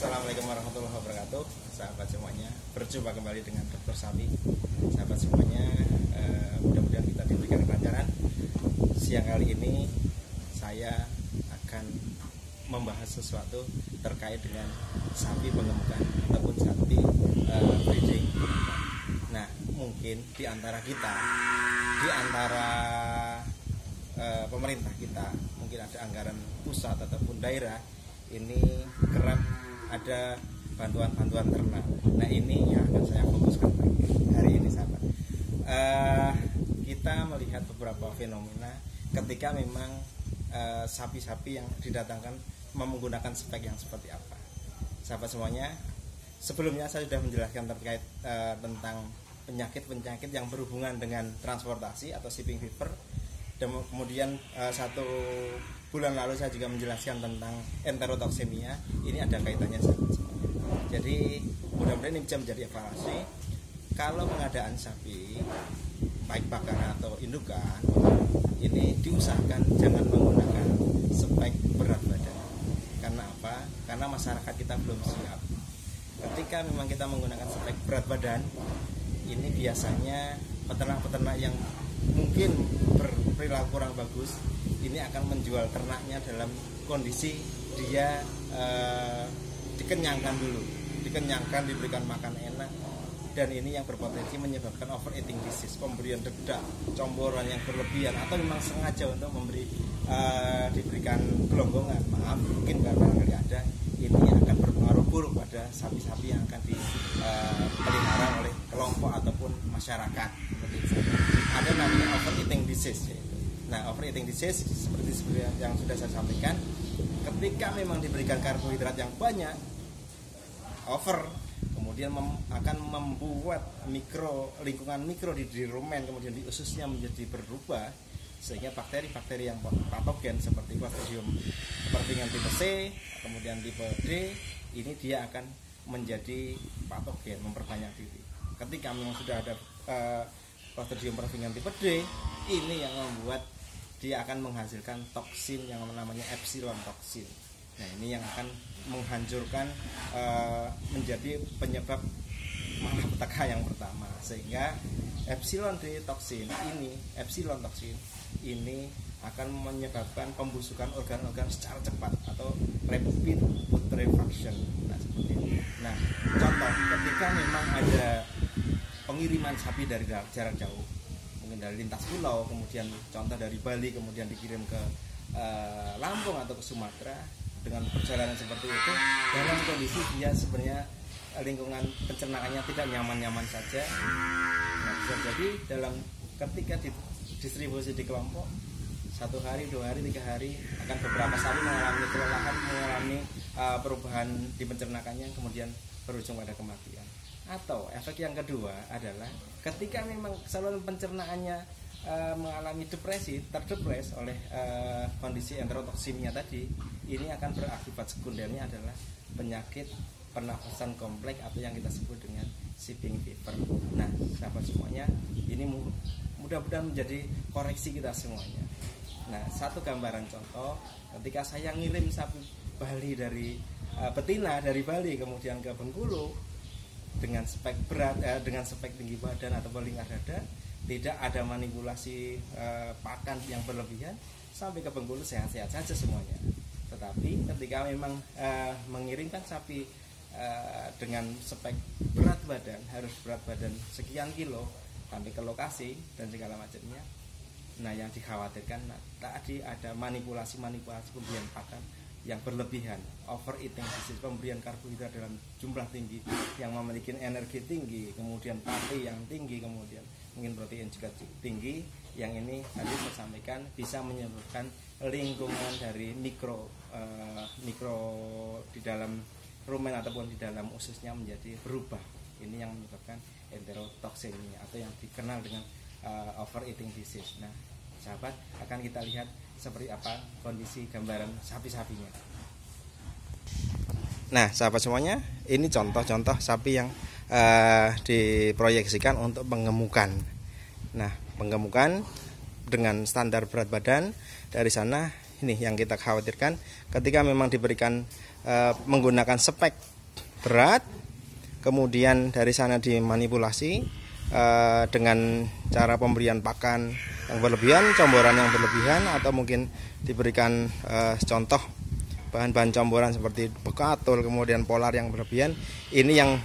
Assalamualaikum warahmatullahi wabarakatuh, sahabat semuanya. Berjumpa kembali dengan Dokter Sapi. Sahabat semuanya, mudah-mudahan kita diberikan kelancaran. Siang kali ini saya akan membahas sesuatu terkait dengan sapi pengemukan ataupun sapi breeding. Nah, mungkin di antara kita, di antara pemerintah kita, mungkin ada anggaran pusat ataupun daerah, ini kerap ada bantuan-bantuan ternak. Nah, ini yang akan saya fokuskan hari ini, sahabat. Kita melihat beberapa fenomena ketika memang sapi-sapi yang didatangkan menggunakan spek yang seperti apa. Sahabat semuanya, sebelumnya saya sudah menjelaskan terkait tentang penyakit-penyakit yang berhubungan dengan transportasi atau shipping fever. Dan kemudian 1 bulan lalu saya juga menjelaskan tentang enterotoksemia. Ini ada kaitannya semuanya. Jadi mudah-mudahan ini bisa menjadi evaluasi. Kalau pengadaan sapi baik pakan atau indukan, ini diusahakan jangan menggunakan spek berat badan. Karena apa? Karena masyarakat kita belum siap. Ketika memang kita menggunakan spek berat badan, ini biasanya peternak-peternak yang mungkin berperilaku kurang bagus ini akan menjual ternaknya dalam kondisi dia dikenyangkan dulu, dikenyangkan, diberikan makan enak, dan ini yang berpotensi menyebabkan overeating disease, pemberian dedak, comboran yang berlebihan, atau memang sengaja untuk diberikan gelonggongan, maaf, mungkin barangkali ada, ini akan berpengaruh buruk pada sapi-sapi yang akan dipelihara oleh kelompok ataupun masyarakat. Ada namanya overeating disease. Nah, overeating disease seperti yang sudah saya sampaikan, ketika memang diberikan karbohidrat yang banyak, over, kemudian akan membuat lingkungan mikro di rumen, kemudian di ususnya menjadi berubah, sehingga bakteri-bakteri yang patogen seperti Clostridium perfringens tipe C, kemudian tipe D, ini dia akan menjadi patogen, memperbanyak diri. Ketika memang sudah ada Clostridium perfringens tipe D, ini yang membuat dia akan menghasilkan toksin yang namanya epsilon toksin. Nah, ini yang akan menghancurkan, menjadi penyebab malapetaka yang pertama, sehingga epsilon toksin ini akan menyebabkan pembusukan organ-organ secara cepat atau rapid putrefaction. Nah, seperti ini. Nah, contoh ketika memang ada pengiriman sapi dari jarak jauh, mungkin dari lintas pulau, kemudian contoh dari Bali, kemudian dikirim ke Lampung atau ke Sumatera, dengan perjalanan seperti itu, dalam kondisi dia sebenarnya lingkungan pencernaannya tidak nyaman-nyaman saja. Nah, bisa jadi ketika distribusi di kelompok, 1 hari, 2 hari, 3 hari, akan beberapa sapi mengalami kelelahan, mengalami perubahan di pencernakannya, kemudian berujung pada kematian. Atau efek yang kedua adalah ketika memang saluran pencernaannya mengalami terdepres oleh kondisi enterotoksimia tadi, ini akan berakibat sekundernya adalah penyakit pernafasan kompleks atau yang kita sebut dengan shipping fever. Nah, sahabat semuanya, ini mudah-mudahan menjadi koreksi kita semuanya. Nah, satu gambaran contoh, ketika saya ngirim sapi Bali dari betina dari Bali kemudian ke Bengkulu dengan spek berat, dengan spek tinggi badan atau lingkar dada, tidak ada manipulasi pakan yang berlebihan, sampai ke Bengkulu sehat-sehat saja semuanya. Tetapi ketika memang mengirimkan sapi dengan spek berat badan, harus berat badan sekian kilo sampai ke lokasi dan segala macamnya, nah yang dikhawatirkan tadi ada manipulasi pemberian pakan yang berlebihan, overeating disease, pemberian karbohidrat dalam jumlah tinggi yang memiliki energi tinggi, kemudian pati yang tinggi, kemudian mungkin protein juga tinggi, yang ini tadi saya sampaikan bisa menyebabkan lingkungan dari mikro di dalam rumen ataupun di dalam ususnya menjadi berubah. Ini yang menyebabkan enterotoksemia atau yang dikenal dengan overeating disease. Nah, sahabat, akan kita lihat seperti apa kondisi gambaran sapi-sapinya. Nah, sahabat semuanya, ini contoh-contoh sapi yang diproyeksikan untuk pengemukan. Nah, pengemukan dengan standar berat badan dari sana, ini yang kita khawatirkan ketika memang diberikan menggunakan spek berat, kemudian dari sana dimanipulasi dengan cara pemberian pakan yang berlebihan, comboran yang berlebihan, atau mungkin diberikan contoh bahan-bahan comboran seperti bekatul, kemudian polar yang berlebihan. Ini yang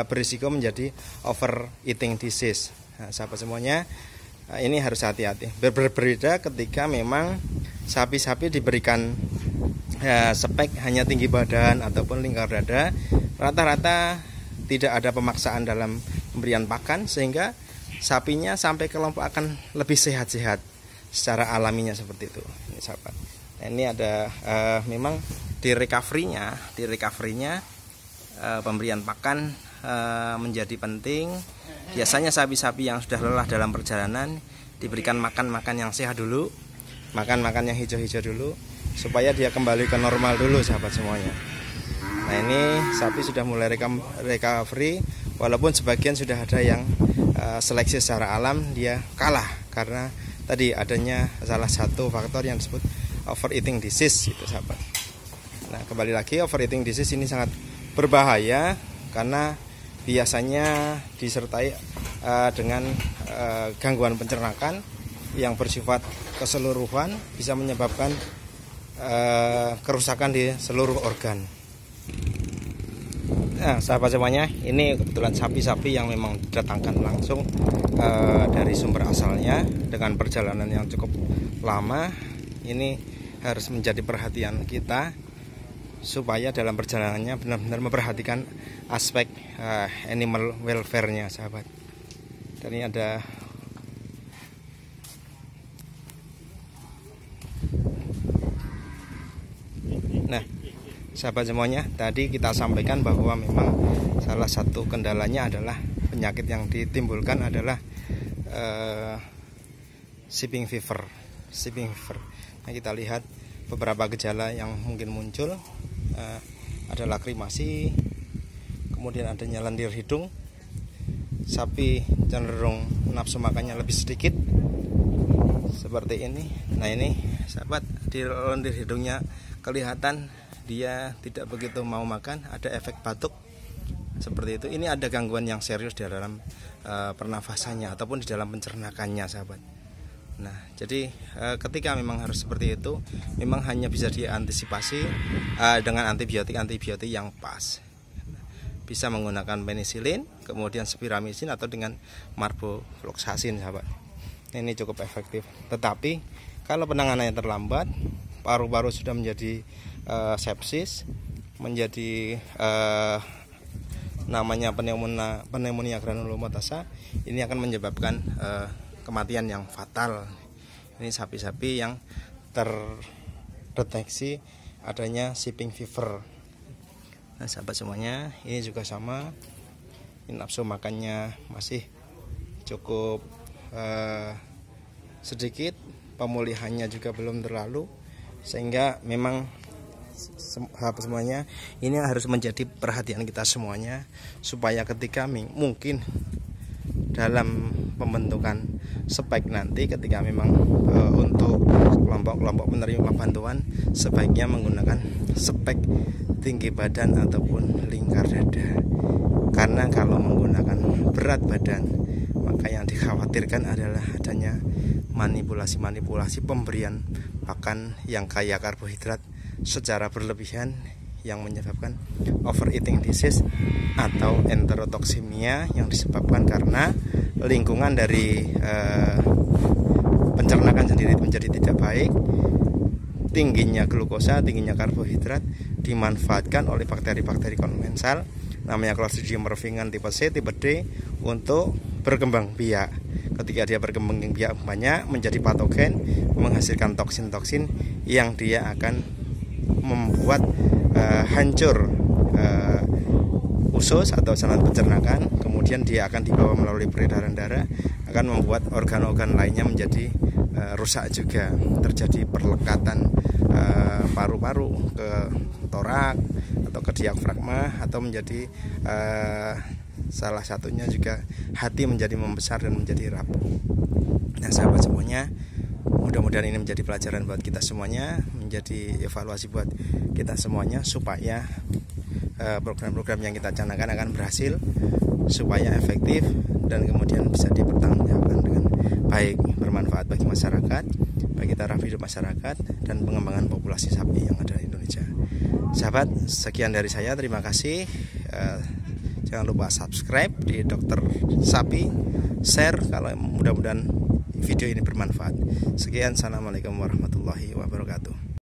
berisiko menjadi overeating disease. Nah, sahabat semuanya, ini harus hati-hati. Berbeda ketika memang sapi-sapi diberikan spek hanya tinggi badan ataupun lingkar dada, rata-rata tidak ada pemaksaan dalam pemberian pakan, sehingga sapinya sampai kelompok akan lebih sehat-sehat secara alaminya seperti itu. Ini sahabat. Nah, ini ada memang di recovery-nya pemberian pakan menjadi penting. Biasanya sapi-sapi yang sudah lelah dalam perjalanan diberikan makan-makan yang sehat dulu, makan-makan yang hijau-hijau dulu, supaya dia kembali ke normal dulu, sahabat semuanya. Nah, ini sapi sudah mulai recovery, walaupun sebagian sudah ada yang seleksi secara alam dia kalah karena tadi adanya salah satu faktor yang disebut overeating disease itu, sahabat. Nah, kembali lagi, overeating disease ini sangat berbahaya karena biasanya disertai dengan gangguan pencernaan yang bersifat keseluruhan, bisa menyebabkan kerusakan di seluruh organ. Nah, sahabat semuanya, ini kebetulan sapi-sapi yang memang didatangkan langsung dari sumber asalnya dengan perjalanan yang cukup lama. Ini harus menjadi perhatian kita supaya dalam perjalanannya benar-benar memperhatikan aspek animal welfare-nya, sahabat. Dan ini ada nah, sahabat semuanya, tadi kita sampaikan bahwa memang salah satu kendalanya adalah penyakit yang ditimbulkan adalah shipping fever. Nah, kita lihat beberapa gejala yang mungkin muncul, ada lakrimasi, kemudian adanya lendir hidung, sapi cenderung nafsu makannya lebih sedikit seperti ini. Nah, ini sahabat, di lendir hidungnya kelihatan dia tidak begitu mau makan, ada efek batuk seperti itu. Ini ada gangguan yang serius di dalam pernafasannya ataupun di dalam pencernakannya, sahabat. Nah, jadi ketika memang harus seperti itu, memang hanya bisa diantisipasi dengan antibiotik yang pas. Bisa menggunakan penisilin, kemudian spiramisin, atau dengan marbofloxacin, sahabat. Ini cukup efektif. Tetapi kalau penanganannya terlambat, paru-paru sudah menjadi sepsis, menjadi namanya pneumonia granulomatosa, ini akan menyebabkan kematian yang fatal. Ini sapi-sapi yang terdeteksi adanya shipping fever. Nah, sahabat semuanya, ini juga sama. Ini nafsu makannya masih cukup sedikit, pemulihannya juga belum terlalu, sehingga memang sahabat semuanya, ini harus menjadi perhatian kita semuanya, supaya ketika mungkin dalam pembentukan spek nanti, ketika memang untuk kelompok-kelompok penerima bantuan, sebaiknya menggunakan spek tinggi badan ataupun lingkar dada. Karena kalau menggunakan berat badan, maka yang dikhawatirkan adalah adanya manipulasi pemberian pakan yang kaya karbohidrat secara berlebihan, yang menyebabkan overeating disease atau enterotoksimia, yang disebabkan karena lingkungan dari pencernaan sendiri menjadi tidak baik. Tingginya glukosa, tingginya karbohidrat dimanfaatkan oleh bakteri-bakteri komensal, namanya Clostridium perfringens tipe C, tipe D, untuk berkembang biak. Ketika dia berkembang biak banyak, menjadi patogen, menghasilkan toksin-toksin yang dia akan membuat hancur usus atau saluran pencernaan. Kemudian dia akan dibawa melalui peredaran darah, akan membuat organ-organ lainnya menjadi rusak juga. Terjadi perlekatan paru-paru ke torak atau ke diafragma, atau menjadi salah satunya juga hati menjadi membesar dan menjadi rapuh. Nah, sahabat semuanya, mudah-mudahan ini menjadi pelajaran buat kita semuanya, menjadi evaluasi buat kita semuanya, supaya program-program yang kita canangkan akan berhasil, supaya efektif dan kemudian bisa dipertanggungjawabkan dengan baik, bermanfaat bagi masyarakat, bagi taraf hidup masyarakat, dan pengembangan populasi sapi yang ada di Indonesia. Sahabat, sekian dari saya, terima kasih. Jangan lupa subscribe di Dokter Sapi, share kalau mudah-mudahan video ini bermanfaat. Sekian, assalamualaikum warahmatullahi wabarakatuh.